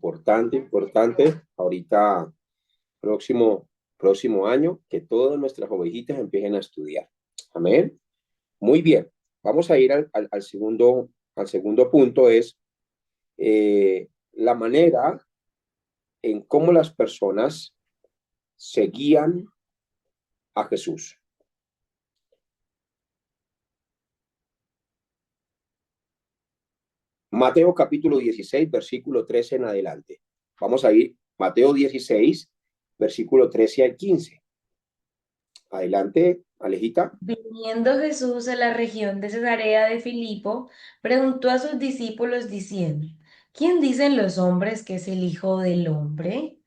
Importante, importante. Ahorita, próximo año, que todas nuestras ovejitas empiecen a estudiar. Amén. Muy bien. Vamos a ir al segundo punto, es la manera en cómo las personas seguían a Jesús. Mateo capítulo 16, versículo 13 en adelante. Vamos a ir, Mateo 16, versículo 13 al 15. Adelante, Alejita. Viniendo Jesús a la región de Cesarea de Filipo, preguntó a sus discípulos diciendo, ¿quién dicen los hombres que es el Hijo del Hombre?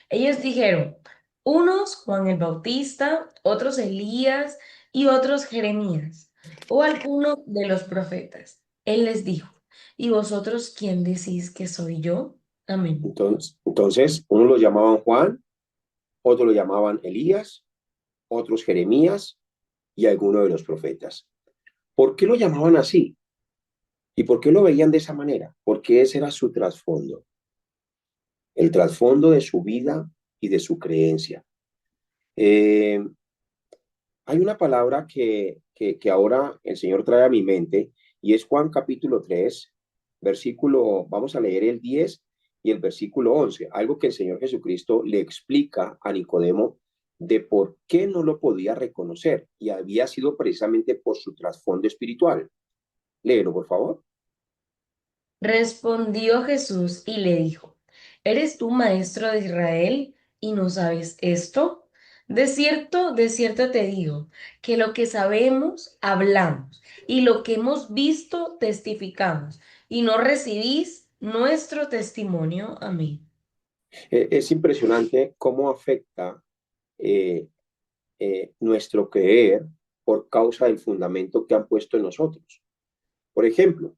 Ellos dijeron, unos Juan el Bautista, otros Elías y otros Jeremías, o alguno de los profetas. Él les dijo, ¿y vosotros quién decís que soy yo? Amén. Entonces, unos lo llamaban Juan, otros lo llamaban Elías, otros Jeremías y algunos de los profetas. ¿Por qué lo llamaban así? ¿Y por qué lo veían de esa manera? Porque ese era su trasfondo, el trasfondo de su vida y de su creencia. Eh, Hay una palabra que ahora el Señor trae a mi mente y es Juan capítulo 3, vamos a leer el 10 y el versículo 11, algo que el Señor Jesucristo le explica a Nicodemo de por qué no lo podía reconocer y había sido precisamente por su trasfondo espiritual. Léelo, por favor. Respondió Jesús y le dijo, ¿eres tú maestro de Israel y no sabes esto? De cierto te digo, que lo que sabemos, hablamos, y lo que hemos visto, testificamos, y no recibís nuestro testimonio. Amén. Es impresionante cómo afecta eh, nuestro creer por causa del fundamento que han puesto en nosotros. Por ejemplo,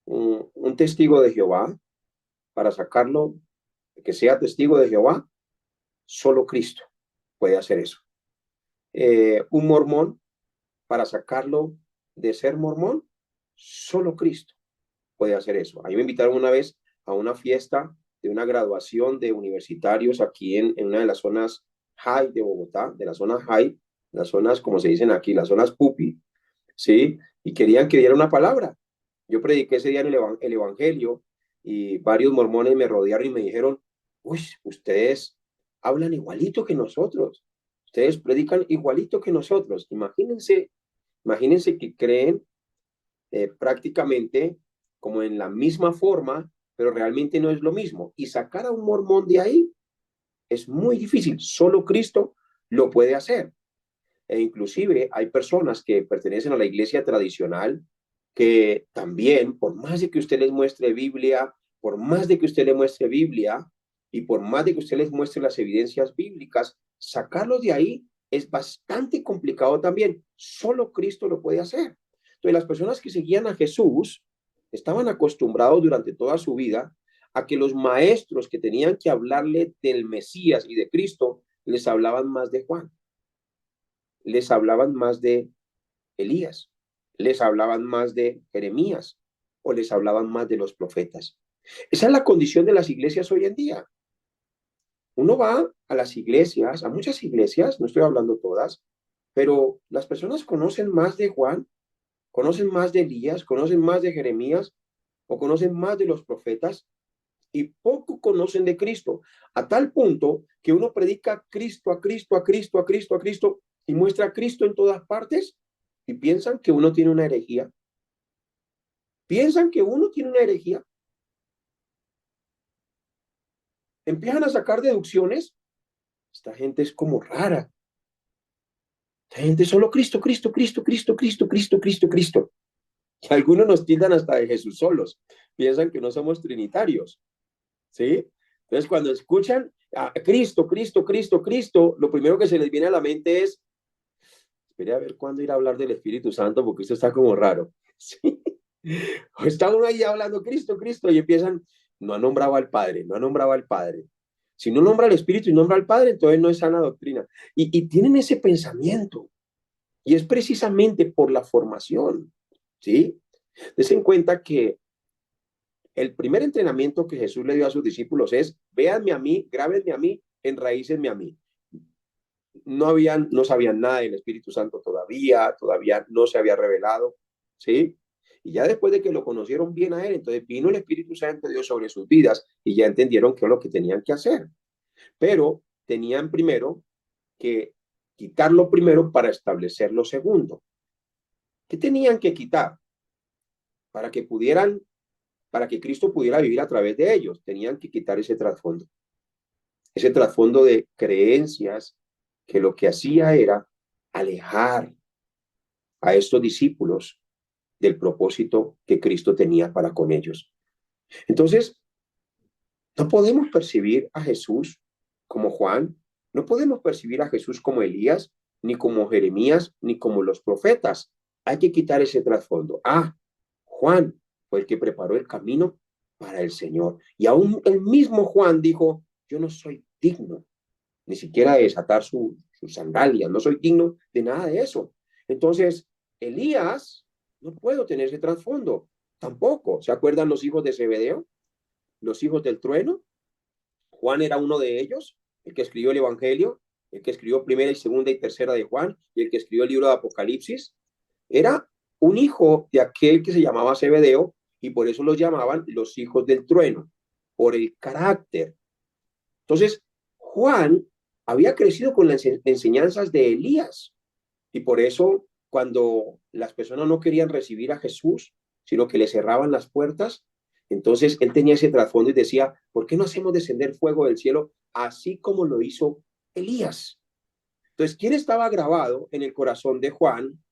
un testigo de Jehová, para sacarlo, que sea testigo de Jehová, solo Cristo puede hacer eso. Un mormón, para sacarlo de ser mormón, solo Cristo puede hacer eso. A mí me invitaron una vez a una fiesta de una graduación de universitarios aquí en una de las zonas high de Bogotá, de la zona high, las zonas, como se dicen aquí, las zonas pupi, ¿sí? Y querían que diera una palabra. Yo prediqué ese día en el Evangelio y varios mormones me rodearon y me dijeron, uy, ustedes hablan igualito que nosotros, ustedes predican igualito que nosotros. Imagínense que creen prácticamente como en la misma forma, pero realmente no es lo mismo. Y sacar a un mormón de ahí es muy difícil, solo Cristo lo puede hacer. E inclusive hay personas que pertenecen a la iglesia tradicional que también, por más de que usted les muestre Biblia, por más de que usted le muestre Biblia y por más de que usted les muestre las evidencias bíblicas, sacarlos de ahí es bastante complicado también. Solo Cristo lo puede hacer. Entonces, las personas que seguían a Jesús estaban acostumbrados durante toda su vida a que los maestros que tenían que hablarle del Mesías y de Cristo les hablaban más de Juan, les hablaban más de Elías, les hablaban más de Jeremías o les hablaban más de los profetas. Esa es la condición de las iglesias hoy en día. Uno va a las iglesias, a muchas iglesias, no estoy hablando todas, pero las personas conocen más de Juan, conocen más de Elías, conocen más de Jeremías o conocen más de los profetas y poco conocen de Cristo, a tal punto que uno predica a Cristo, a Cristo, a Cristo, a Cristo, a Cristo y muestra a Cristo en todas partes y piensan que uno tiene una herejía. Piensan que uno tiene una herejía. Empiezan a sacar deducciones. Esta gente es como rara. Esta gente es solo Cristo, Cristo, Cristo, Cristo, Cristo, Cristo, Cristo, Cristo. Y algunos nos tildan hasta de Jesús solos. Piensan que no somos trinitarios. ¿Sí? Entonces, cuando escuchan a Cristo, Cristo, Cristo, Cristo, lo primero que se les viene a la mente es, espere a ver cuándo ir a hablar del Espíritu Santo, porque esto está como raro. ¿Sí? O está uno ahí hablando Cristo, Cristo, y empiezan, no ha nombrado al Padre, no ha nombrado al Padre. Si no nombra al Espíritu y nombra al Padre, entonces no es sana doctrina. Y tienen ese pensamiento. Y es precisamente por la formación. ¿Sí? Des en cuenta que El primer entrenamiento que Jesús le dio a sus discípulos es, véanme a mí, grábenme a mí, enraícenme a mí. No sabían nada del Espíritu Santo todavía no se había revelado, ¿sí? Y ya después de que lo conocieron bien a él, entonces vino el Espíritu Santo de Dios sobre sus vidas y ya entendieron qué es lo que tenían que hacer. Pero tenían primero que quitarlo primero para establecer lo segundo. ¿Qué tenían que quitar? Para que pudieran, para que Cristo pudiera vivir a través de ellos, tenían que quitar ese trasfondo de creencias que lo que hacía era alejar a estos discípulos del propósito que Cristo tenía para con ellos. Entonces, no podemos percibir a Jesús como Juan, no podemos percibir a Jesús como Elías, ni como Jeremías, ni como los profetas. Hay que quitar ese trasfondo. Juan fue el que preparó el camino para el Señor. Y aún el mismo Juan dijo, yo no soy digno ni siquiera de desatar sus sandalias, no soy digno de nada de eso. Entonces, Elías, no puedo tener ese trasfondo, tampoco. ¿Se acuerdan los hijos de Zebedeo? Los hijos del trueno. Juan era uno de ellos, el que escribió el Evangelio, el que escribió primera y segunda y tercera de Juan, y el que escribió el libro de Apocalipsis. Era un hijo de aquel que se llamaba Zebedeo, y por eso los llamaban los hijos del trueno, por el carácter. Entonces, Juan había crecido con las enseñanzas de Elías, y por eso cuando las personas no querían recibir a Jesús, sino que le cerraban las puertas, entonces él tenía ese trasfondo y decía, ¿por qué no hacemos descender fuego del cielo así como lo hizo Elías? Entonces, ¿quién estaba grabado en el corazón de Juan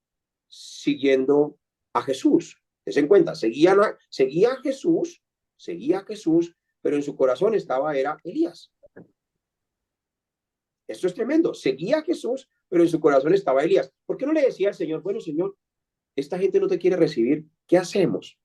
siguiendo a Jesús? Des en cuenta, seguía a Jesús, pero en su corazón era Elías. Esto es tremendo. Seguía a Jesús, pero en su corazón estaba Elías. ¿Por qué no le decía al Señor, bueno, Señor, esta gente no te quiere recibir, ¿qué hacemos?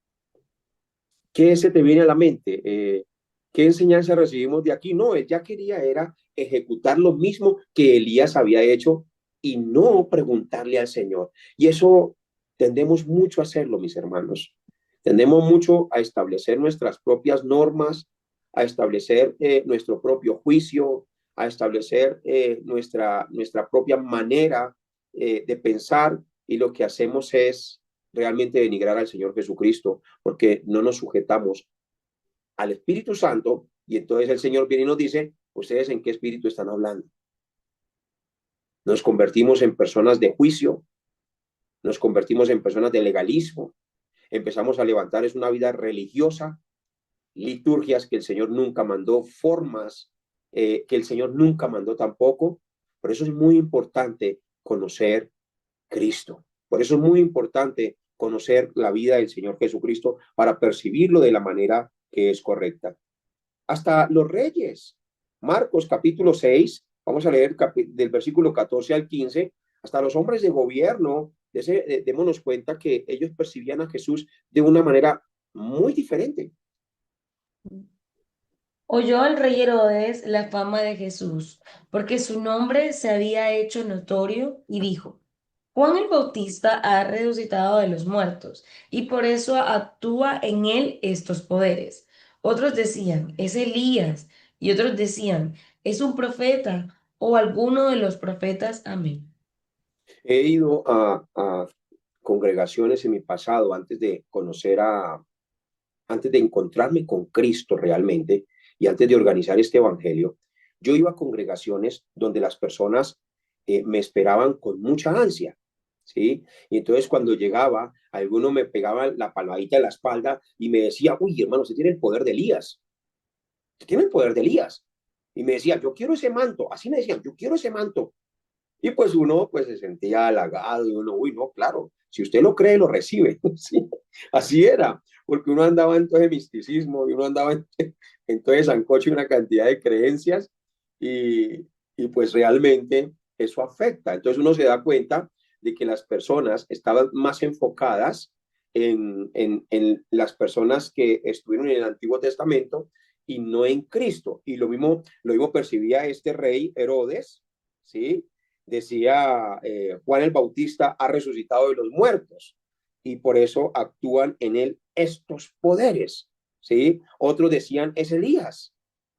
¿Qué se te viene a la mente? ¿Qué enseñanza recibimos de aquí? No, él ya quería era ejecutar lo mismo que Elías había hecho y no preguntarle al Señor. Y eso tendemos mucho a hacerlo, mis hermanos. Tendemos mucho a establecer nuestras propias normas, a establecer nuestro propio juicio, a establecer nuestra propia manera de pensar, y lo que hacemos es realmente denigrar al Señor Jesucristo, porque no nos sujetamos al Espíritu Santo, y entonces el Señor viene y nos dice, ¿ustedes en qué espíritu están hablando? Nos convertimos en personas de juicio, nos convertimos en personas de legalismo, empezamos a levantar es una vida religiosa, liturgias que el Señor nunca mandó, formas que el Señor nunca mandó tampoco. Por eso es muy importante conocer Cristo. Por eso es muy importante conocer la vida del Señor Jesucristo para percibirlo de la manera que es correcta. Hasta los reyes, Marcos capítulo 6, vamos a leer del versículo 14 al 15, hasta los hombres de gobierno, démonos cuenta que ellos percibían a Jesús de una manera muy diferente. Oyó el rey Herodes la fama de Jesús, porque su nombre se había hecho notorio, y dijo, Juan el Bautista ha resucitado de los muertos, y por eso actúa en él estos poderes. Otros decían, es Elías, y otros decían, es un profeta, o alguno de los profetas. Amén. He ido a congregaciones en mi pasado antes de encontrarme con Cristo realmente y antes de organizar este evangelio. Yo iba a congregaciones donde las personas me esperaban con mucha ansia, ¿sí? Y entonces cuando llegaba, alguno me pegaba la palmadita en la espalda y me decía, uy, hermano, usted tiene el poder de Elías, usted tiene el poder de Elías. Y me decía, yo quiero ese manto, así me decían, yo quiero ese manto. Y pues uno pues se sentía halagado y uno, uy, no, claro, si usted lo cree, lo recibe. Sí, así era, porque uno andaba en todo ese misticismo y uno andaba en todo ese sancocho y una cantidad de creencias, y pues realmente eso afecta. Entonces uno se da cuenta de que las personas estaban más enfocadas en las personas que estuvieron en el Antiguo Testamento y no en Cristo. Y lo mismo percibía este rey Herodes, ¿sí? Decía Juan el Bautista ha resucitado de los muertos, y por eso actúan en él estos poderes, ¿sí? Otros decían, es Elías,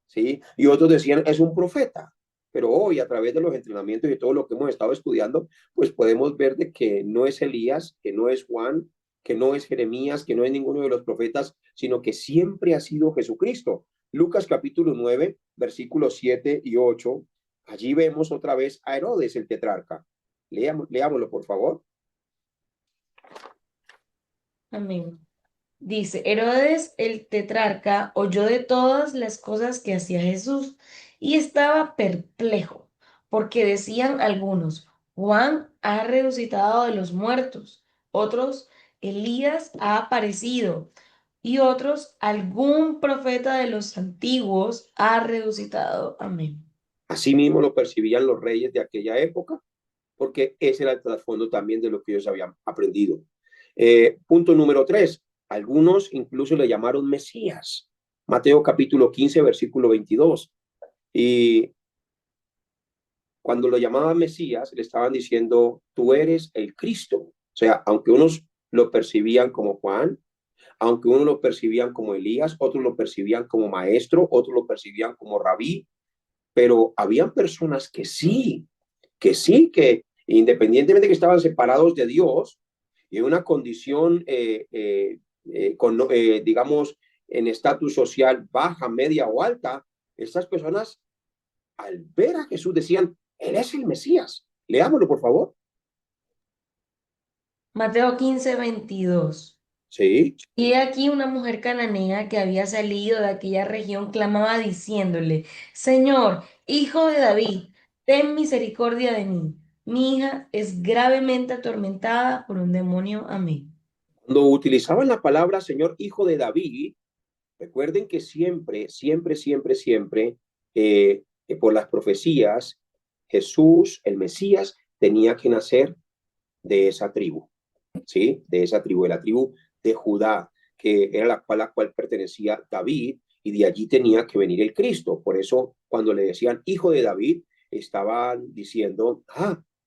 ¿sí? Y otros decían, es un profeta. Pero hoy, a través de los entrenamientos y todo lo que hemos estado estudiando, pues podemos ver de que no es Elías, que no es Juan, que no es Jeremías, que no es ninguno de los profetas, sino que siempre ha sido Jesucristo. Lucas capítulo 9, versículos 7 y 8. Allí vemos otra vez a Herodes el tetrarca. Leámoslo, por favor. Amén. Dice, Herodes el tetrarca oyó de todas las cosas que hacía Jesús y estaba perplejo, porque decían algunos, Juan ha resucitado de los muertos, otros, Elías ha aparecido, y otros, algún profeta de los antiguos ha resucitado. Amén. Así mismo lo percibían los reyes de aquella época, porque ese era el trasfondo también de lo que ellos habían aprendido. Punto número 3. Algunos incluso le llamaron Mesías. Mateo capítulo 15, versículo 22. Y cuando lo llamaban Mesías, le estaban diciendo, tú eres el Cristo. O sea, aunque unos lo percibían como Juan, aunque unos lo percibían como Elías, otros lo percibían como maestro, otros lo percibían como rabí, pero habían personas que independientemente que estaban separados de Dios y en una condición, digamos, en estatus social baja, media o alta, estas personas al ver a Jesús decían, Él es el Mesías. Leámoslo, por favor. Mateo 15, 22. Sí. Y he aquí una mujer cananea que había salido de aquella región clamaba diciéndole, Señor, hijo de David, ten misericordia de mí. Mi hija es gravemente atormentada por un demonio. Amén. Cuando utilizaban la palabra Señor, hijo de David, recuerden que siempre, siempre, siempre, siempre, por las profecías, Jesús, el Mesías, tenía que nacer de esa tribu, ¿sí? De esa tribu, de la tribu de Judá, que era la cual pertenecía David, y de allí tenía que venir el Cristo. Por eso, cuando le decían hijo de David, estaban diciendo,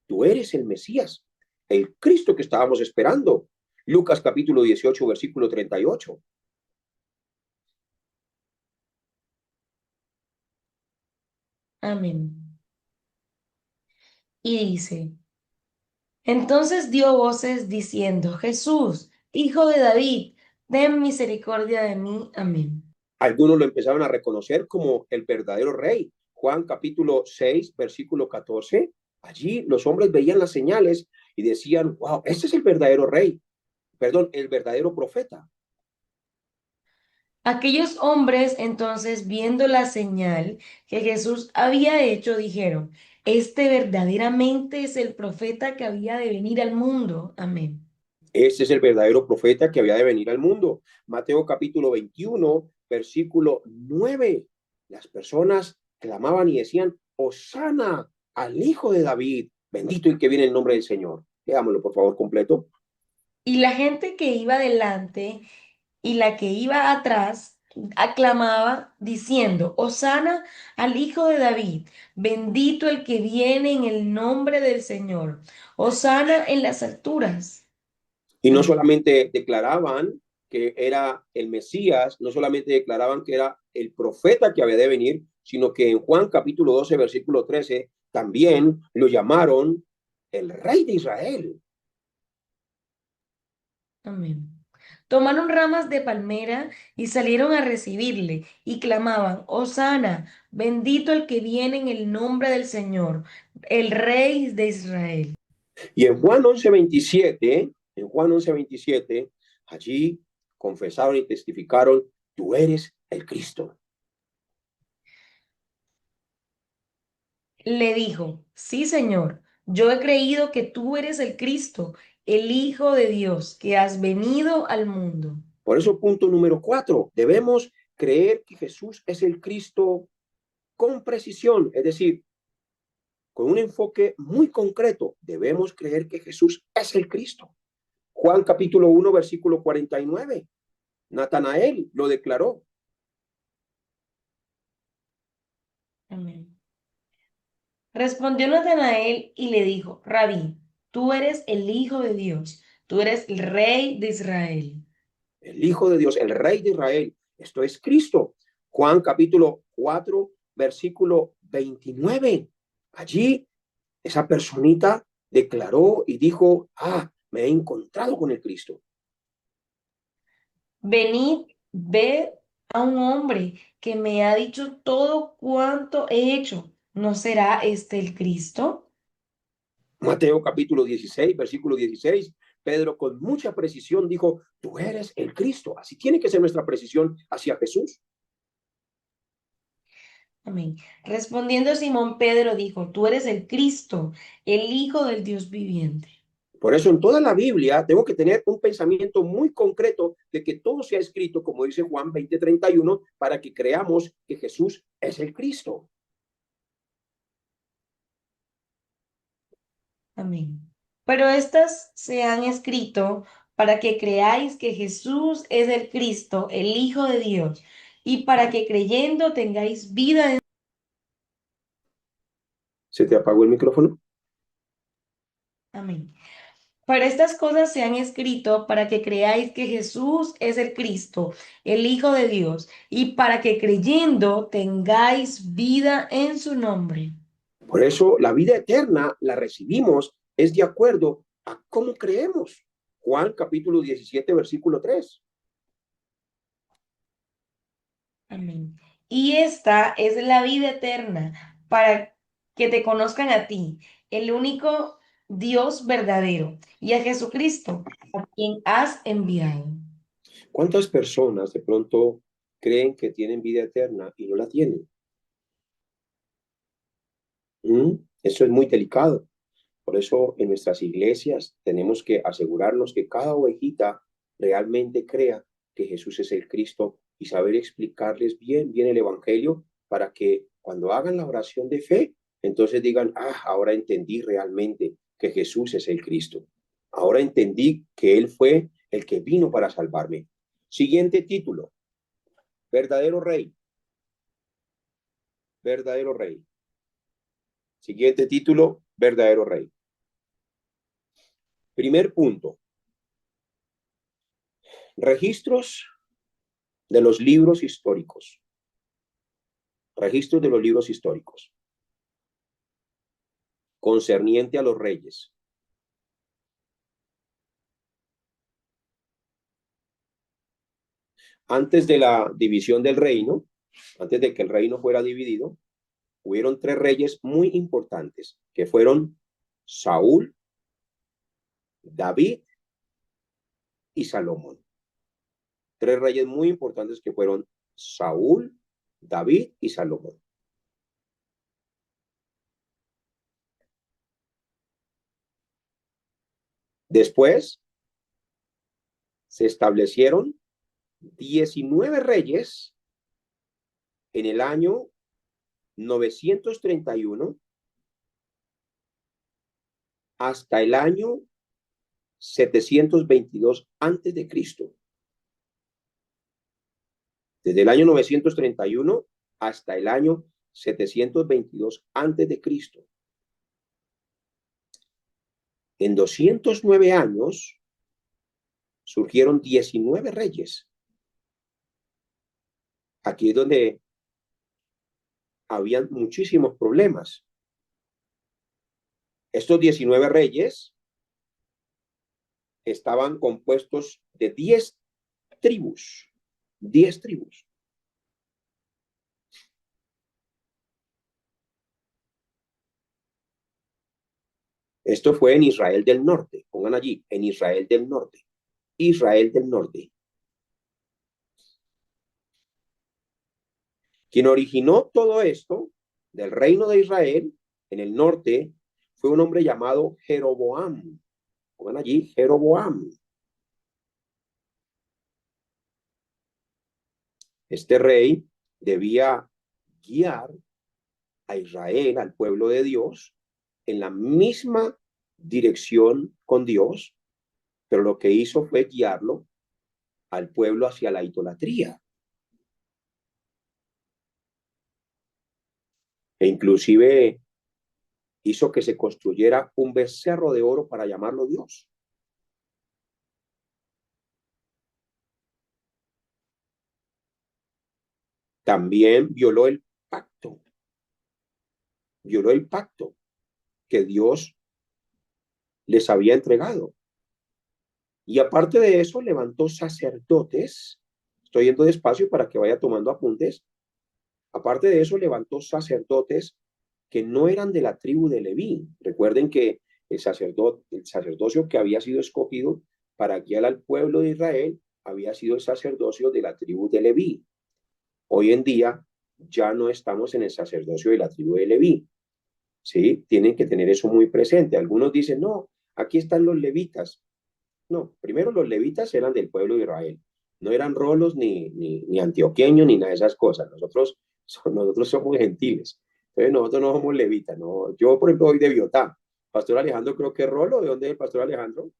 tú eres el Mesías, el Cristo que estábamos esperando. Lucas capítulo 18, versículo 38. Amén. Y dice, entonces dio voces diciendo, Jesús, hijo de David, ten misericordia de mí. Amén. Algunos lo empezaron a reconocer como el verdadero rey. Juan capítulo 6, versículo 14. Allí los hombres veían las señales y decían, wow, este es el verdadero rey, perdón, el verdadero profeta. Aquellos hombres entonces, viendo la señal que Jesús había hecho, dijeron, este verdaderamente es el profeta que había de venir al mundo. Amén. Este es el verdadero profeta que había de venir al mundo. Mateo capítulo 21, versículo 9. Las personas clamaban y decían, Hosana al hijo de David, bendito el que viene en nombre del Señor. Leámoslo, por favor, completo. Y la gente que iba delante y la que iba atrás aclamaba diciendo, Hosana al hijo de David, bendito el que viene en el nombre del Señor, Hosana en las alturas. Y no Amén. solamente declaraban que era el Mesías, no solamente declaraban que era el profeta que había de venir, sino que en Juan capítulo 12, versículo 13, también lo llamaron el rey de Israel. Amén. Tomaron ramas de palmera y salieron a recibirle y clamaban, Hosana, bendito el que viene en el nombre del Señor, el Rey de Israel. Y en Juan 11:27, allí confesaron y testificaron, tú eres el Cristo. Le dijo, sí, Señor, yo he creído que tú eres el Cristo, el Hijo de Dios, que has venido al mundo. Por eso, punto número 4, debemos creer que Jesús es el Cristo con precisión, es decir, con un enfoque muy concreto. Debemos creer que Jesús es el Cristo. Juan capítulo 1, versículo 49. Natanael lo declaró. Amén. Respondió Natanael y le dijo, Rabí, tú eres el Hijo de Dios, tú eres el Rey de Israel. El Hijo de Dios, el Rey de Israel. Esto es Cristo. Juan capítulo 4, versículo 29. Allí esa personita declaró y dijo, me he encontrado con el Cristo. Venid, ved a un hombre que me ha dicho todo cuanto he hecho. ¿No será este el Cristo? Mateo capítulo 16, versículo 16. Pedro con mucha precisión dijo, tú eres el Cristo. Así tiene que ser nuestra precisión hacia Jesús. Amén. Respondiendo Simón Pedro dijo, tú eres el Cristo, el Hijo del Dios viviente. Por eso en toda la Biblia tengo que tener un pensamiento muy concreto de que todo sea escrito, como dice Juan 20:31, para que creamos que Jesús es el Cristo. Amén. Pero estas se han escrito para que creáis que Jesús es el Cristo, el Hijo de Dios, y para que creyendo tengáis vida en... ¿Se te apagó el micrófono? Amén. Para estas cosas se han escrito para que creáis que Jesús es el Cristo, el Hijo de Dios, y para que creyendo tengáis vida en su nombre. Por eso la vida eterna la recibimos es de acuerdo a cómo creemos. Juan capítulo 17, versículo 3. Amén. Y esta es la vida eterna, para que te conozcan a ti, el único Dios verdadero, y a Jesucristo, a quien has enviado. ¿Cuántas personas de pronto creen que tienen vida eterna y no la tienen? Eso es muy delicado. Por eso en nuestras iglesias tenemos que asegurarnos que cada ovejita realmente crea que Jesús es el Cristo y saber explicarles bien el Evangelio para que cuando hagan la oración de fe, entonces digan, ahora entendí realmente que Jesús es el Cristo. Ahora entendí que Él fue el que vino para salvarme. Siguiente título, verdadero rey, verdadero rey. Siguiente título, verdadero rey. Primer punto, registros de los libros históricos. Registros de los libros históricos. Concerniente a los reyes. Antes de la división del reino, antes de que el reino fuera dividido, hubieron tres reyes muy importantes, que fueron Saúl, David y Salomón. Tres reyes muy importantes que fueron Saúl, David y Salomón. Después se establecieron 19 reyes en el año 931 hasta el año 722 antes de Cristo. Desde el año 931 hasta el año 722 antes de Cristo. En 209 años surgieron 19 reyes. Aquí es donde habían muchísimos problemas. Estos 19 reyes estaban compuestos de 10 tribus. 10 tribus. Esto fue en Israel del Norte. Pongan allí, en Israel del Norte. Israel del Norte. Quien originó todo esto del reino de Israel en el norte fue un hombre llamado Jeroboam. Pongan allí, Jeroboam. Este rey debía guiar a Israel, al pueblo de Dios, en la misma dirección con Dios, pero lo que hizo fue guiarlo al pueblo hacia la idolatría. E inclusive hizo que se construyera un becerro de oro para llamarlo Dios. También violó el pacto que Dios les había entregado. Y aparte de eso, levantó sacerdotes. Estoy yendo despacio para que vaya tomando apuntes. Aparte de eso, levantó sacerdotes que no eran de la tribu de Leví. Recuerden que el sacerdocio que había sido escogido para guiar al pueblo de Israel había sido el sacerdocio de la tribu de Leví. Hoy en día ya no estamos en el sacerdocio de la tribu de Leví. ¿Sí? Tienen que tener eso muy presente. Algunos dicen, no, aquí están los levitas. No, primero los levitas eran del pueblo de Israel. No eran rolos ni antioqueños ni nada de esas cosas. Nosotros somos gentiles. Entonces nosotros no somos levitas. No. Yo, por ejemplo, soy de Biotá. Pastor Alejandro creo que es rolo. ¿De dónde es el pastor Alejandro?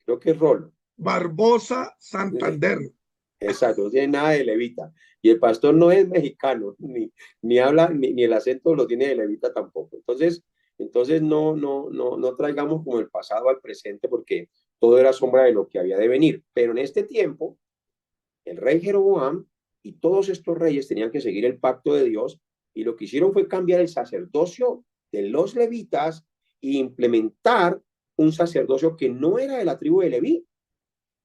Creo que es rolo. Barbosa, Santander. Exacto, no tiene nada de levita. Y el pastor no es mexicano, ni habla, ni el acento lo tiene de levita tampoco. Entonces no traigamos como el pasado al presente porque todo era sombra de lo que había de venir. Pero en este tiempo, el rey Jeroboam y todos estos reyes tenían que seguir el pacto de Dios y lo que hicieron fue cambiar el sacerdocio de los levitas e implementar un sacerdocio que no era de la tribu de Leví.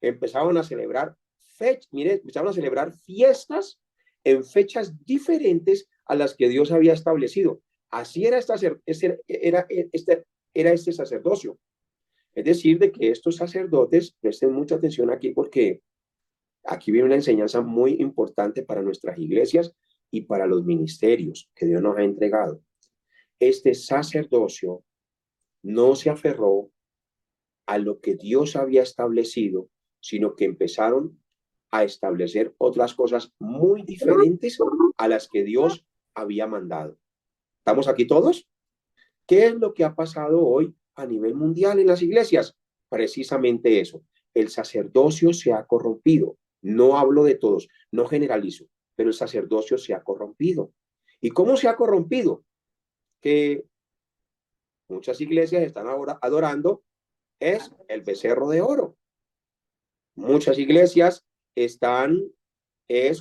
Empezaron a celebrar empezaron a celebrar fiestas en fechas diferentes a las que Dios había establecido. Así era este sacerdocio. Es decir, de que estos sacerdotes, presten mucha atención aquí porque aquí viene una enseñanza muy importante para nuestras iglesias y para los ministerios que Dios nos ha entregado. Este sacerdocio no se aferró a lo que Dios había establecido, sino que empezaron a establecer otras cosas muy diferentes a las que Dios había mandado. ¿Estamos aquí todos? ¿Qué es lo que ha pasado hoy a nivel mundial en las iglesias? Precisamente eso. El sacerdocio se ha corrompido. No hablo de todos, no generalizo, pero el sacerdocio se ha corrompido. ¿Y cómo se ha corrompido? Que muchas iglesias están ahora adorando es el becerro de oro. Muchas iglesias están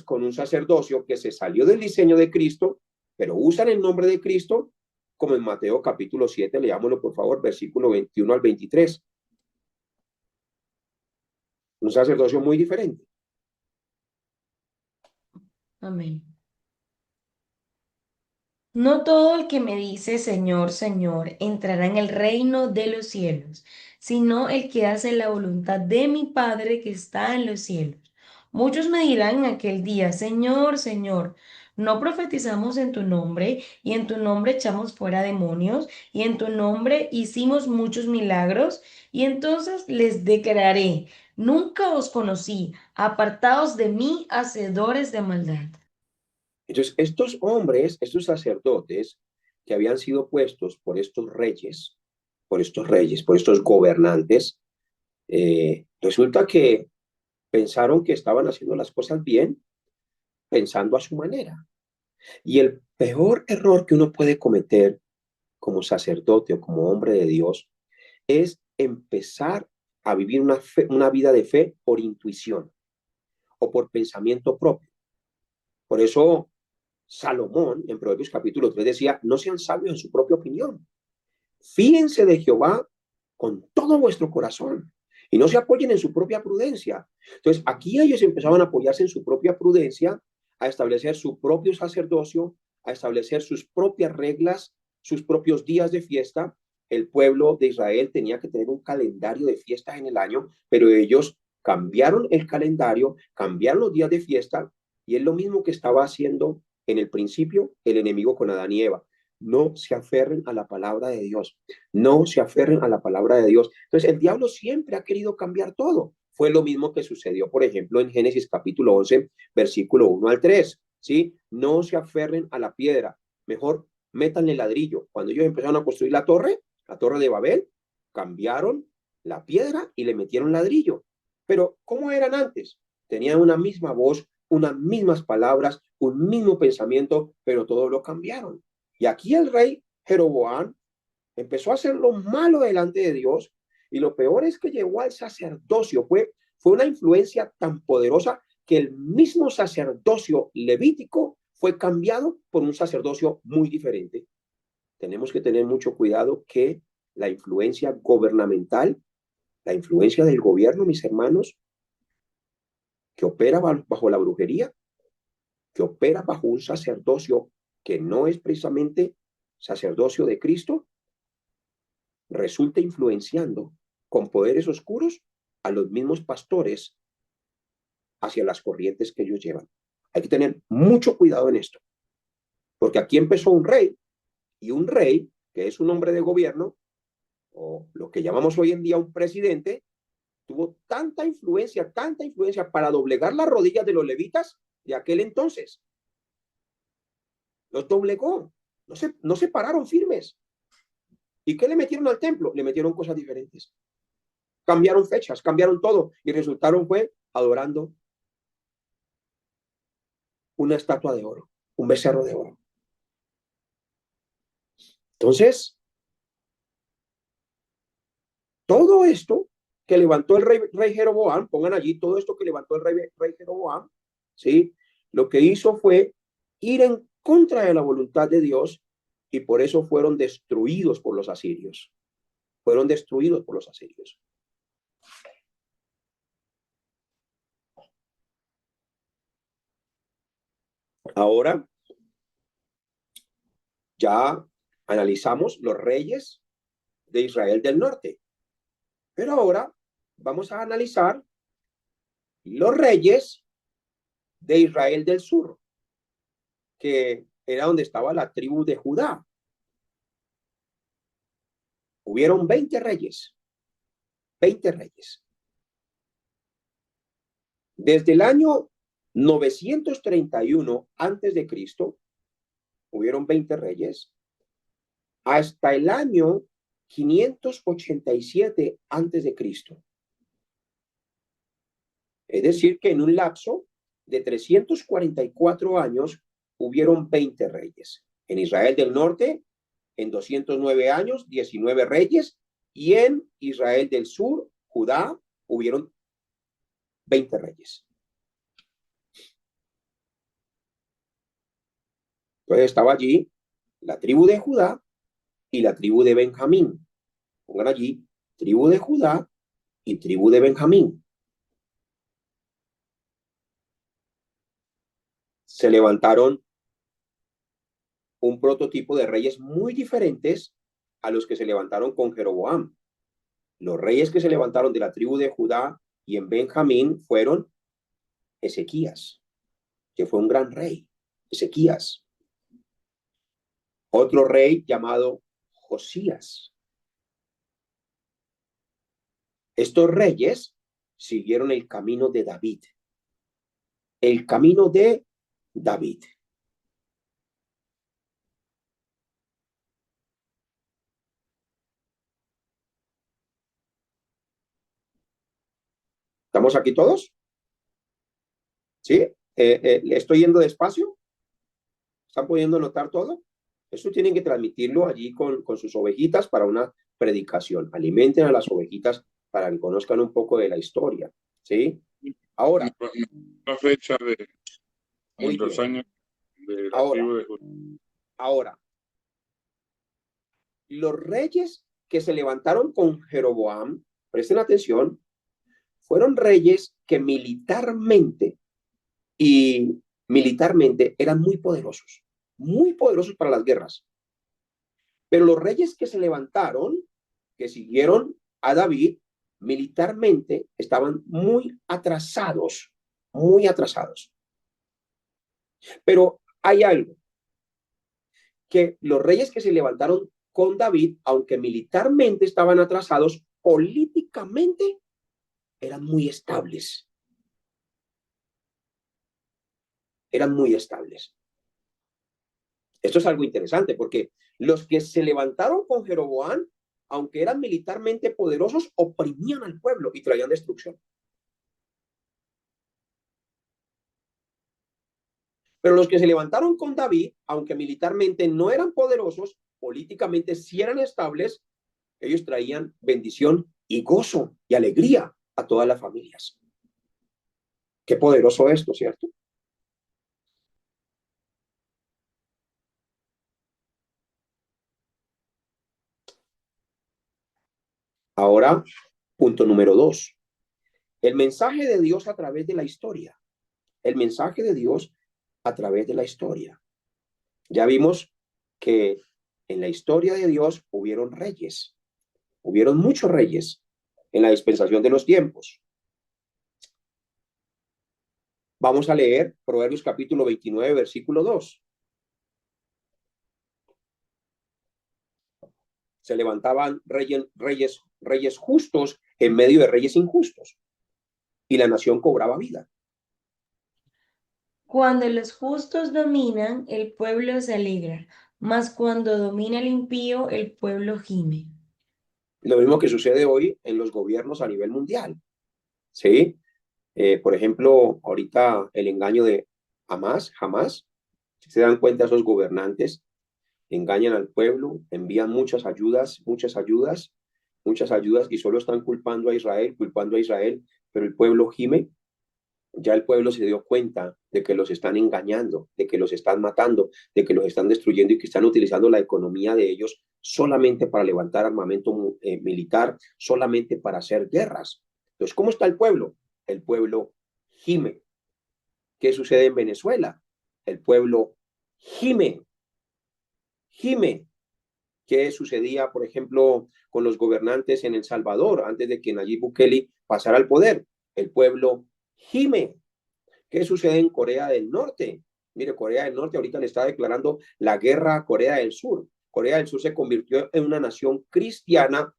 con un sacerdocio que se salió del diseño de Cristo, pero usan el nombre de Cristo, como en Mateo capítulo 7, leámoslo por favor, versículo 21 al 23. Un sacerdocio muy diferente. Amén. No todo el que me dice Señor, Señor, entrará en el reino de los cielos, sino el que hace la voluntad de mi Padre que está en los cielos. Muchos me dirán en aquel día, Señor, Señor, ¿no profetizamos en tu nombre y en tu nombre echamos fuera demonios y en tu nombre hicimos muchos milagros? Y entonces les declararé, nunca os conocí, apartaos de mí, hacedores de maldad. Entonces, estos hombres, estos sacerdotes que habían sido puestos por estos reyes, por estos gobernantes, resulta que pensaron que estaban haciendo las cosas bien, pensando a su manera. Y el peor error que uno puede cometer como sacerdote o como hombre de Dios es empezar a vivir una vida de fe por intuición o por pensamiento propio. Por eso Salomón en Proverbios capítulo 3 decía, no sean sabios en su propia opinión. Fíjense de Jehová con todo vuestro corazón y no se apoyen en su propia prudencia. Entonces, aquí ellos empezaban a apoyarse en su propia prudencia, a establecer su propio sacerdocio, a establecer sus propias reglas, sus propios días de fiesta. El pueblo de Israel tenía que tener un calendario de fiestas en el año, pero ellos cambiaron el calendario, cambiaron los días de fiesta, y es lo mismo que estaba haciendo en el principio el enemigo con Adán y Eva. No se aferren a la palabra de Dios. No se aferren a la palabra de Dios. Entonces, el diablo siempre ha querido cambiar todo. Fue lo mismo que sucedió, por ejemplo, en Génesis capítulo 11, versículo 1 al 3. ¿Sí? No se aferren a la piedra. Mejor métanle ladrillo. Cuando ellos empezaron a construir la torre de Babel, cambiaron la piedra y le metieron ladrillo. Pero, ¿cómo eran antes? Tenían una misma voz, unas mismas palabras, un mismo pensamiento, pero todo lo cambiaron. Y aquí el rey Jeroboam empezó a hacer lo malo delante de Dios y lo peor es que llegó al sacerdocio. Fue una influencia tan poderosa que el mismo sacerdocio levítico fue cambiado por un sacerdocio muy diferente. Tenemos que tener mucho cuidado que la influencia gubernamental, la influencia del gobierno, mis hermanos, que opera bajo la brujería, que opera bajo un sacerdocio que no es precisamente sacerdocio de Cristo, resulta influenciando con poderes oscuros a los mismos pastores hacia las corrientes que ellos llevan. Hay que tener mucho cuidado en esto, porque aquí empezó un rey, y un rey, que es un hombre de gobierno, o lo que llamamos hoy en día un presidente, tuvo tanta influencia para doblegar las rodillas de los levitas de aquel entonces. Los doblegó, no se pararon firmes. ¿Y qué le metieron al templo? Le metieron cosas diferentes. Cambiaron fechas, cambiaron todo, y resultaron fue adorando una estatua de oro, un becerro de oro. Entonces, todo esto que levantó el rey Jeroboam, pongan allí todo esto que levantó el rey Jeroboam, ¿sí? Lo que hizo fue ir en contra de la voluntad de Dios, y por eso fueron destruidos por los asirios. Fueron destruidos por los asirios. Ahora ya analizamos los reyes de Israel del norte, pero ahora vamos a analizar los reyes de Israel del sur, que era donde estaba la tribu de Judá. Hubieron 20 reyes, 20 reyes. Desde el año 931 antes de Cristo, hubieron 20 reyes, hasta el año 587 antes de Cristo. Es decir, que en un lapso de 344 años hubieron 20 reyes. En Israel del norte, en 209 años, 19 reyes, y en Israel del sur, Judá, hubieron 20 reyes. Entonces estaba allí la tribu de Judá y la tribu de Benjamín. Pongan allí tribu de Judá y tribu de Benjamín. Se levantaron un prototipo de reyes muy diferentes a los que se levantaron con Jeroboam. Los reyes que se levantaron de la tribu de Judá y en Benjamín fueron Ezequías, que fue un gran rey, Ezequías. Otro rey llamado Josías. Estos reyes siguieron el camino de David. El camino de David. ¿Estamos aquí todos? ¿Sí? ¿Le estoy yendo despacio? ¿Están pudiendo notar todo? Eso tienen que transmitirlo allí con sus ovejitas para una predicación. Alimenten a las ovejitas para que conozcan un poco de la historia. ¿Sí? Ahora. La fecha de Muy los bien. años de la tribu de Judá. Ahora, los reyes que se levantaron con Jeroboam, presten atención, fueron reyes que militarmente eran muy poderosos para las guerras. Pero los reyes que se levantaron, que siguieron a David, militarmente estaban muy atrasados, muy atrasados. Pero hay algo, que los reyes que se levantaron con David, aunque militarmente estaban atrasados, políticamente eran muy estables. Eran muy estables. Esto es algo interesante porque los que se levantaron con Jeroboam, aunque eran militarmente poderosos, oprimían al pueblo y traían destrucción. Pero los que se levantaron con David, aunque militarmente no eran poderosos, políticamente sí eran estables, ellos traían bendición y gozo y alegría a todas las familias. Qué poderoso esto, ¿cierto? Ahora, punto número 2. El mensaje de Dios a través de la historia. El mensaje de Dios a través de la historia. Ya vimos que en la historia de Dios hubieron reyes. Hubieron muchos reyes en la dispensación de los tiempos. Vamos a leer Proverbios capítulo 29, versículo 2. Se levantaban reyes justos en medio de reyes injustos, y la nación cobraba vida. Cuando los justos dominan, el pueblo se alegra, mas cuando domina el impío, el pueblo gime. Lo mismo que sucede hoy en los gobiernos a nivel mundial, ¿sí? Por ejemplo, ahorita el engaño de Hamas, si se dan cuenta, esos gobernantes engañan al pueblo, envían muchas ayudas, y solo están culpando a Israel, pero el pueblo gime. Ya el pueblo se dio cuenta de que los están engañando, de que los están matando, de que los están destruyendo y que están utilizando la economía de ellos solamente para levantar armamento militar, solamente para hacer guerras. Entonces, ¿cómo está el pueblo? El pueblo gime. ¿Qué sucede en Venezuela? El pueblo gime. ¿Qué sucedía, por ejemplo, con los gobernantes en El Salvador antes de que Nayib Bukele pasara al poder? El pueblo gime. ¿Qué sucede en Corea del Norte? Mire, Corea del Norte ahorita le está declarando la guerra a Corea del Sur. Corea del Sur se convirtió en una nación cristiana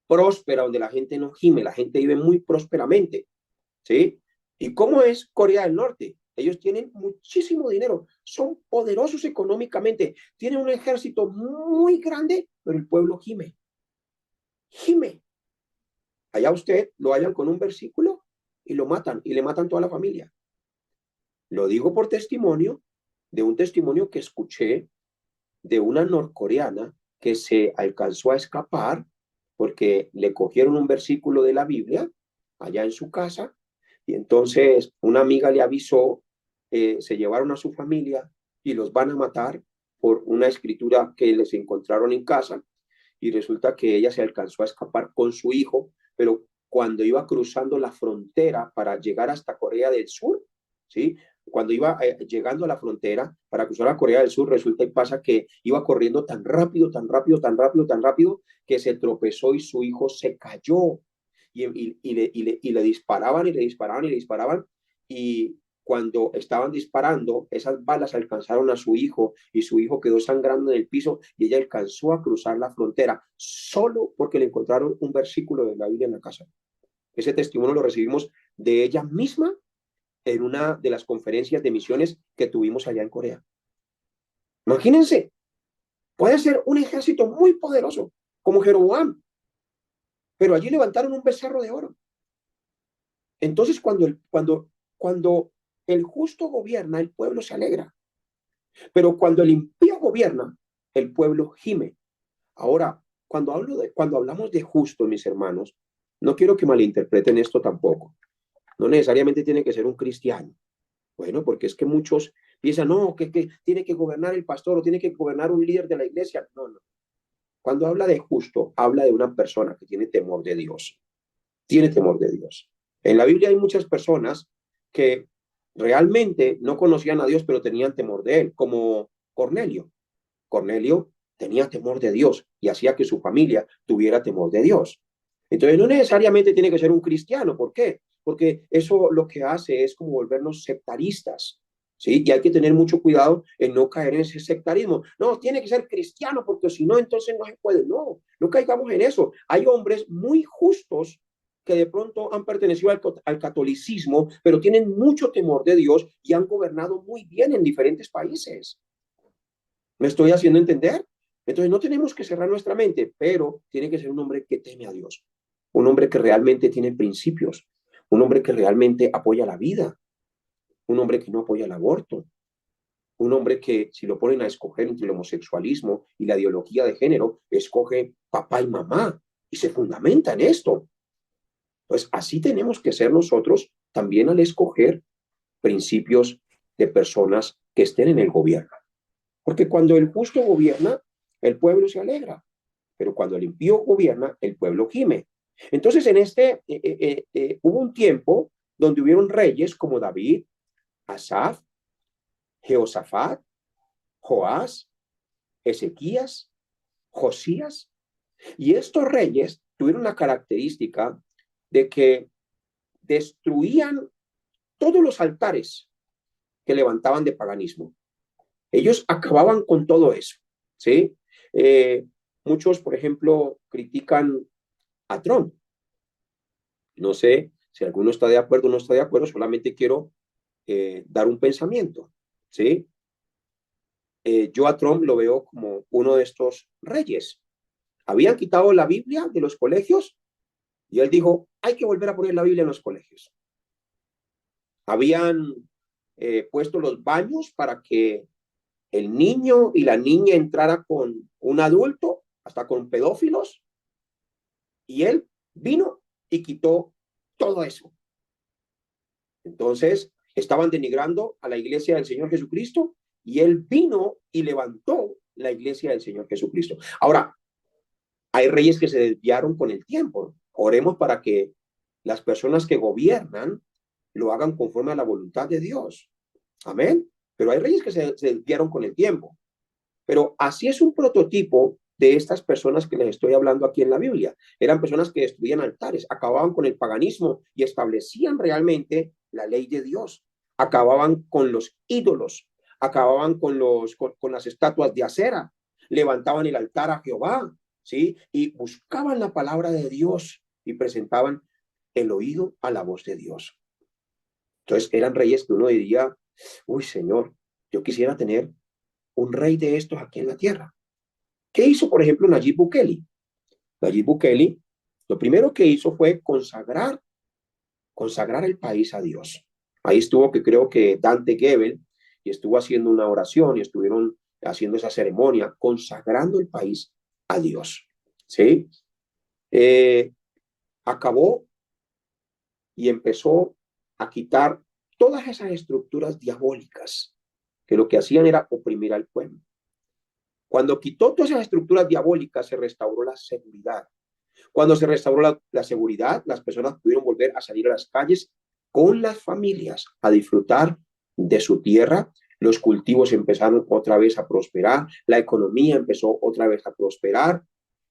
próspera, donde la gente no gime, la gente vive muy prósperamente, ¿sí? ¿Y cómo es Corea del Norte? Ellos tienen muchísimo dinero, son poderosos económicamente, tienen un ejército muy grande, pero el pueblo gime. Allá usted lo hallan con un versículo y lo matan, y le matan toda la familia. Lo digo por testimonio, de un testimonio que escuché de una norcoreana que se alcanzó a escapar porque le cogieron un versículo de la Biblia allá en su casa, y entonces una amiga le avisó, se llevaron a su familia y los van a matar por una escritura que les encontraron en casa, y resulta que ella se alcanzó a escapar con su hijo, pero cuando iba cruzando la frontera para llegar hasta Corea del Sur, ¿sí? Cuando iba llegando a la frontera para cruzar a Corea del Sur, resulta y pasa que iba corriendo tan rápido, que se tropezó y su hijo se cayó. Y le disparaban, y cuando estaban disparando, esas balas alcanzaron a su hijo, y su hijo quedó sangrando en el piso, y ella alcanzó a cruzar la frontera solo porque le encontraron un versículo de la Biblia en la casa. Ese testimonio lo recibimos de ella misma en una de las conferencias de misiones que tuvimos allá en Corea. Imagínense, puede ser un ejército muy poderoso, como Jeroboam, pero allí levantaron un becerro de oro. Entonces, cuando el justo gobierna, el pueblo se alegra, pero cuando el impío gobierna, el pueblo gime. Ahora, cuando hablamos de justo, mis hermanos, no quiero que malinterpreten esto tampoco. No necesariamente tiene que ser un cristiano. Bueno, porque es que muchos piensan, no, que tiene que gobernar el pastor o tiene que gobernar un líder de la iglesia. No. Cuando habla de justo, habla de una persona que tiene temor de Dios. Tiene temor de Dios. En la Biblia hay muchas personas que realmente no conocían a Dios, pero tenían temor de él, como Cornelio. Cornelio tenía temor de Dios y hacía que su familia tuviera temor de Dios. Entonces, no necesariamente tiene que ser un cristiano. ¿Por qué? Porque eso lo que hace es como volvernos sectaristas, ¿sí? Y hay que tener mucho cuidado en no caer en ese sectarismo. No, tiene que ser cristiano, porque si no, entonces no se puede. No caigamos en eso. Hay hombres muy justos que de pronto han pertenecido al catolicismo, pero tienen mucho temor de Dios y han gobernado muy bien en diferentes países. ¿Me estoy haciendo entender? Entonces no tenemos que cerrar nuestra mente, pero tiene que ser un hombre que teme a Dios, un hombre que realmente tiene principios, un hombre que realmente apoya la vida, un hombre que no apoya el aborto, un hombre que, si lo ponen a escoger entre el homosexualismo y la ideología de género, escoge papá y mamá y se fundamenta en esto. Pues así tenemos que ser nosotros también al escoger principios de personas que estén en el gobierno. Porque cuando el justo gobierna, el pueblo se alegra. Pero cuando el impío gobierna, el pueblo gime. Entonces, en hubo un tiempo donde hubieron reyes como David, Asaf, Jehoshafat, Joás, Ezequías, Josías. Y estos reyes tuvieron la característica de que destruían todos los altares que levantaban de paganismo. Ellos acababan con todo eso, ¿sí? Muchos, por ejemplo, critican a Trump. No sé si alguno está de acuerdo o no está de acuerdo, solamente quiero dar un pensamiento, ¿sí? Yo a Trump lo veo como uno de estos reyes. Habían quitado la Biblia de los colegios y él dijo, hay que volver a poner la Biblia en los colegios. Habían puesto los baños para que el niño y la niña entrara con un adulto, hasta con pedófilos, y él vino y quitó todo eso. Entonces, estaban denigrando a la iglesia del Señor Jesucristo y él vino y levantó la iglesia del Señor Jesucristo. Ahora, hay reyes que se desviaron con el tiempo. Oremos para que las personas que gobiernan lo hagan conforme a la voluntad de Dios. Amén. Pero hay reyes que se desviaron con el tiempo. Pero así es un prototipo de estas personas que les estoy hablando aquí en la Biblia. Eran personas que destruían altares, acababan con el paganismo y establecían realmente la ley de Dios. Acababan con los ídolos, acababan con las estatuas de acera, levantaban el altar a Jehová, ¿sí? Y buscaban la palabra de Dios y presentaban el oído a la voz de Dios. Entonces eran reyes que uno diría, uy, Señor, yo quisiera tener un rey de estos aquí en la tierra. ¿Qué hizo, por ejemplo, Nayib Bukele? Nayib Bukele, lo primero que hizo fue consagrar el país a Dios. Ahí estuvo, que creo que Dante Gebel, y estuvo haciendo una oración y estuvieron haciendo esa ceremonia, consagrando el país a Dios. ¿Sí? Acabó y empezó a quitar todas esas estructuras diabólicas que lo que hacían era oprimir al pueblo. Cuando quitó todas esas estructuras diabólicas, se restauró la seguridad. Cuando se restauró la seguridad, las personas pudieron volver a salir a las calles con las familias a disfrutar de su tierra. Los cultivos empezaron otra vez a prosperar, la economía empezó otra vez a prosperar.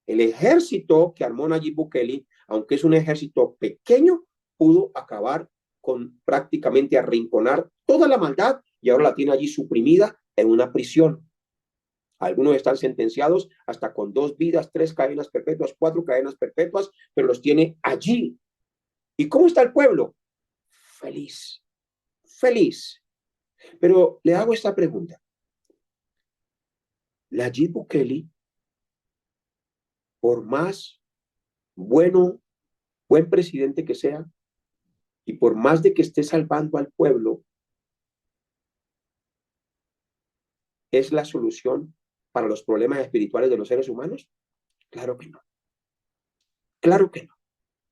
El ejército que armó Nayib Bukele, aunque es un ejército pequeño, pudo acabar con prácticamente arrinconar toda la maldad y ahora la tiene allí suprimida en una prisión. Algunos están sentenciados hasta con 2 vidas, 3 cadenas perpetuas, 4 cadenas perpetuas, pero los tiene allí. ¿Y cómo está el pueblo? Feliz, feliz. Pero le hago esta pregunta. Nayib Bukele, por más buen presidente que sea, y por más de que esté salvando al pueblo, ¿es la solución para los problemas espirituales de los seres humanos? Claro que no. Claro que no.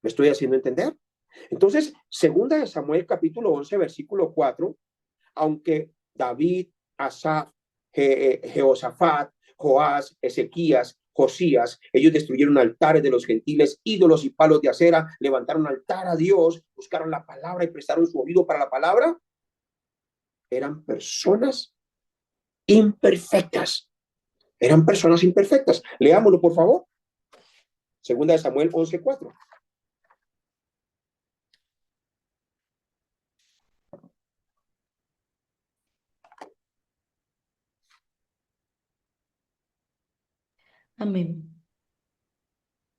¿Me estoy haciendo entender? Entonces, segunda de Samuel, capítulo 11, versículo 4, aunque David, Asaf, Jehoshafat, Joás, Ezequías, Josías, ellos destruyeron altares de los gentiles, ídolos y palos de acera, levantaron altar a Dios, buscaron la palabra y prestaron su oído para la palabra, eran personas imperfectas. Eran personas imperfectas. Leámoslo, por favor. Segunda de Samuel 11:4. Amén.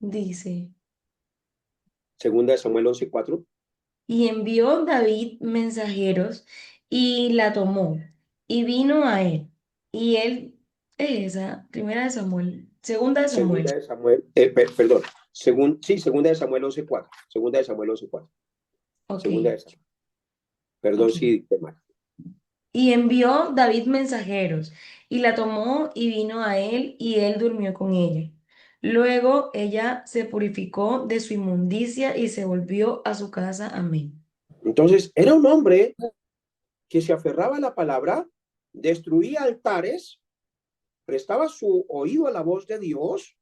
Dice, Segunda de Samuel 11:4. y envió David mensajeros y la tomó y vino a él. Y él, esa, primera de Samuel, segunda de Samuel. Segunda de Samuel, perdón. Segunda de Samuel 11:4. Segunda de Samuel 11:4. Ok, Segunda de Samuel. Perdón ok. si te mal. Y envió David mensajeros, y la tomó y vino a él, y él durmió con ella. Luego ella se purificó de su inmundicia y se volvió a su casa. Amén. Entonces, era un hombre que se aferraba a la palabra, destruía altares, prestaba su oído a la voz de Dios,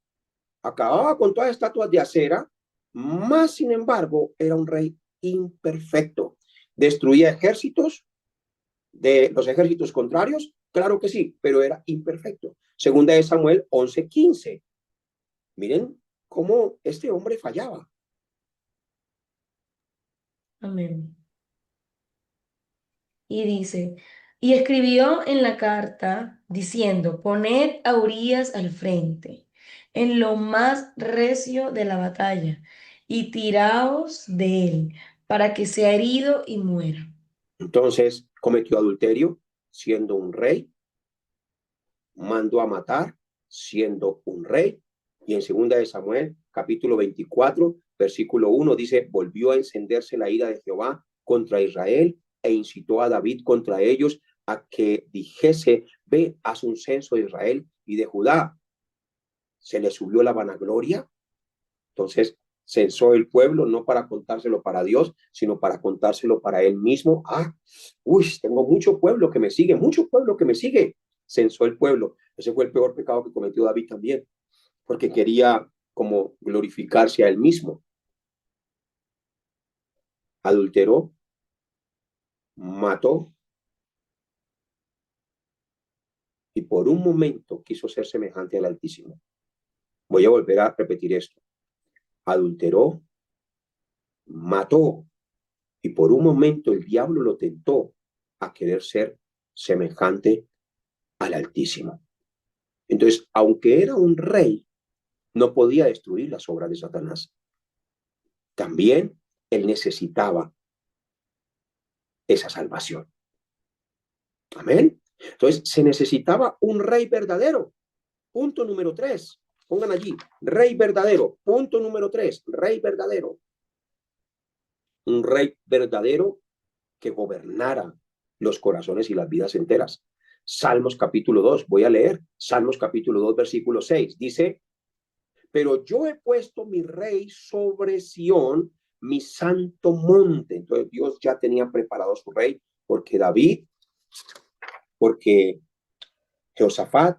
acababa con todas las estatuas de acera Más sin embargo, era un rey imperfecto. Destruía ejércitos de los ejércitos contrarios, claro que sí, pero era imperfecto. Segunda de Samuel 11:15. Miren cómo este hombre fallaba. Amén. Y dice, y escribió en la carta diciendo, poned a Urías al frente, en lo más recio de la batalla, y tiraos de él, para que sea herido y muera. Entonces cometió adulterio siendo un rey, mandó a matar siendo un rey, y en segunda de Samuel capítulo 24 versículo 1 dice, volvió a encenderse la ira de Jehová contra Israel e incitó a David contra ellos a que dijese, ve, haz un censo de Israel y de Judá. Se le subió la vanagloria. Entonces censó el pueblo no para contárselo para Dios, sino para contárselo para él mismo. Tengo mucho pueblo que me sigue, mucho pueblo que me sigue. Censó el pueblo. Ese fue el peor pecado que cometió David también, porque quería como glorificarse a él mismo. Adulteró, mató y por un momento quiso ser semejante al Altísimo. Voy a volver a repetir esto. Adulteró, mató y por un momento el diablo lo tentó a querer ser semejante al Altísimo. Entonces, aunque era un rey, no podía destruir las obras de Satanás. También él necesitaba esa salvación. Amén. Entonces, se necesitaba un rey verdadero. Punto número 3. Pongan allí, rey verdadero. Punto número 3, rey verdadero. Un rey verdadero que gobernara los corazones y las vidas enteras. Salmos capítulo 2, voy a leer. Salmos capítulo 2, versículo 6. Dice, pero yo he puesto mi rey sobre Sión, mi santo monte. Entonces Dios ya tenía preparado su rey, porque David, porque Jehoshafat,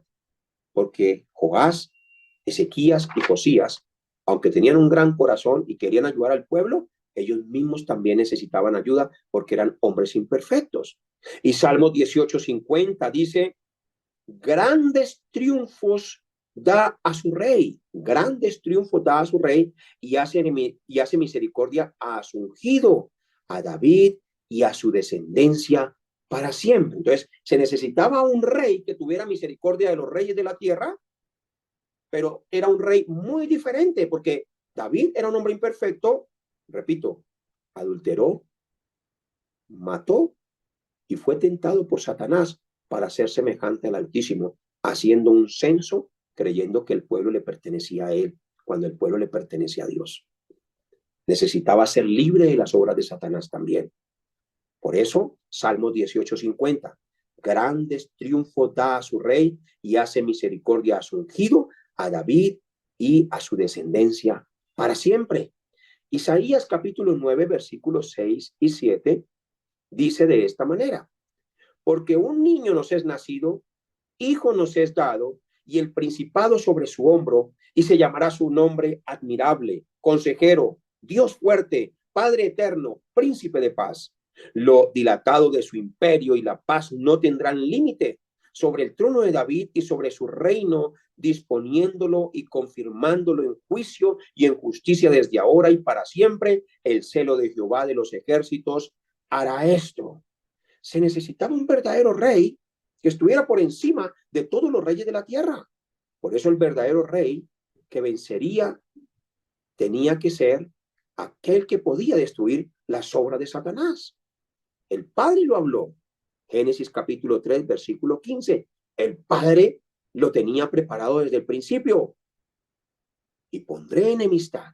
porque Joás, Ezequías y Josías, aunque tenían un gran corazón y querían ayudar al pueblo, ellos mismos también necesitaban ayuda porque eran hombres imperfectos. Y Salmos 18:50 dice, grandes triunfos da a su rey, grandes triunfos da a su rey y hace misericordia a su ungido, a David y a su descendencia para siempre. Entonces, se necesitaba un rey que tuviera misericordia de los reyes de la tierra, pero era un rey muy diferente porque David era un hombre imperfecto, repito, adulteró, mató y fue tentado por Satanás para ser semejante al Altísimo, haciendo un censo creyendo que el pueblo le pertenecía a él, cuando el pueblo le pertenece a Dios. Necesitaba ser libre de las obras de Satanás también. Por eso, Salmos 18:50, grandes triunfos da a su rey y hace misericordia a su ungido, a David y a su descendencia para siempre. Isaías capítulo 9, versículos 6 y 7 dice de esta manera, porque un niño nos es nacido, hijo nos es dado, y el principado sobre su hombro, y se llamará su nombre admirable, consejero, Dios fuerte, Padre eterno, príncipe de paz. Lo dilatado de su imperio y la paz no tendrán límite sobre el trono de David y sobre su reino, disponiéndolo y confirmándolo en juicio y en justicia desde ahora y para siempre. El celo de Jehová de los ejércitos hará esto. Se necesitaba un verdadero rey que estuviera por encima de todos los reyes de la tierra. Por eso el verdadero rey que vencería tenía que ser aquel que podía destruir las obras de Satanás. El Padre lo habló. Génesis capítulo 3, versículo 15. El Padre lo tenía preparado desde el principio. Y pondré enemistad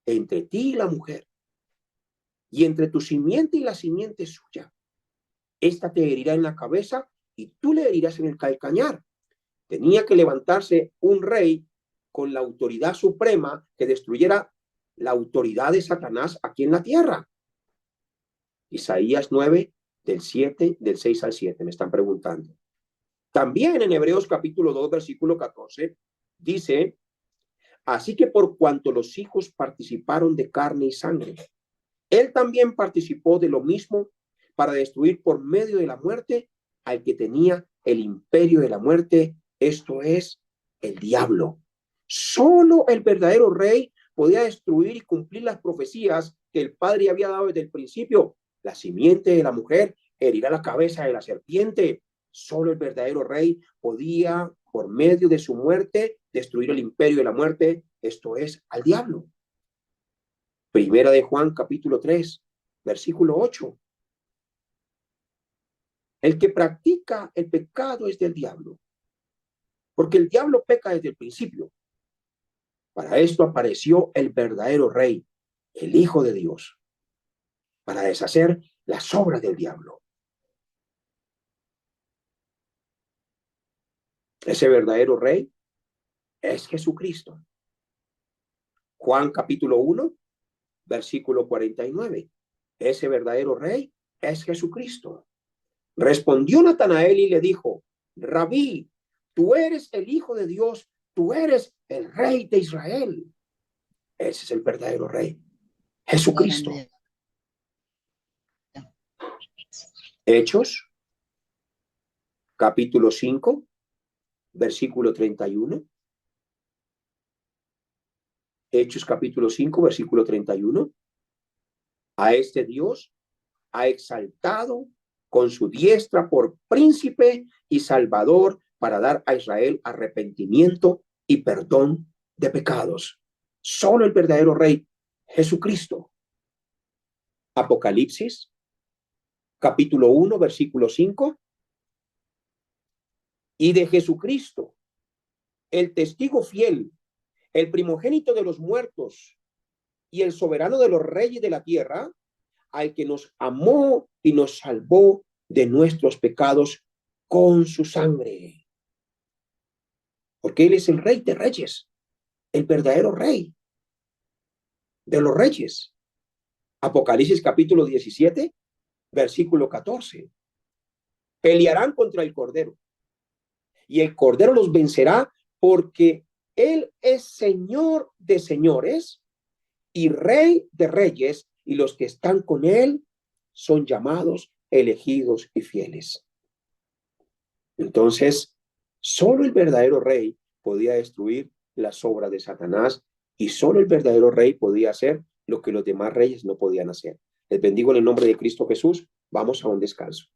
entre ti y la mujer, y entre tu simiente y la simiente suya. Esta te herirá en la cabeza y tú le herirás en el calcañar. Tenía que levantarse un rey con la autoridad suprema que destruyera la autoridad de Satanás aquí en la tierra. Isaías 9, del 6 al 7, me están preguntando. También en Hebreos capítulo 2, versículo 14, dice, Así que por cuanto los hijos participaron de carne y sangre, él también participó de lo mismo para destruir por medio de la muerte al que tenía el imperio de la muerte, esto es, el diablo. Solo el verdadero rey podía destruir y cumplir las profecías que el Padre había dado desde el principio. La simiente de la mujer herirá la cabeza de la serpiente. Solo el verdadero rey podía, por medio de su muerte, destruir el imperio de la muerte, esto es, al diablo. Primera de Juan, capítulo 3, versículo 8. El que practica el pecado es del diablo, porque el diablo peca desde el principio. Para esto apareció el verdadero rey, el Hijo de Dios, para deshacer las obras del diablo. Ese verdadero rey es Jesucristo. Juan capítulo 1, versículo 49. Ese verdadero rey es Jesucristo. Respondió Natanael y le dijo: Rabí, tú eres el Hijo de Dios, tú eres el Rey de Israel. Ese es el verdadero Rey, Jesucristo. Hechos, capítulo 5, versículo 31. Hechos, capítulo 5, versículo 31. A este Dios ha exaltado con su diestra por príncipe y salvador para dar a Israel arrepentimiento y perdón de pecados. Solo el verdadero Rey, Jesucristo. Apocalipsis, capítulo 1, versículo 5. Y de Jesucristo, el testigo fiel, el primogénito de los muertos y el soberano de los reyes de la tierra, al que nos amó y nos salvó de nuestros pecados con su sangre. Porque Él es el Rey de reyes, el verdadero Rey de los reyes. Apocalipsis capítulo 17, versículo 14. Pelearán contra el Cordero, y el Cordero los vencerá, porque Él es Señor de señores y Rey de reyes, y los que están con Él son llamados, elegidos y fieles. Entonces, solo el verdadero Rey podía destruir las obras de Satanás, y solo el verdadero Rey podía hacer lo que los demás reyes no podían hacer. Les bendigo en el nombre de Cristo Jesús. Vamos a un descanso.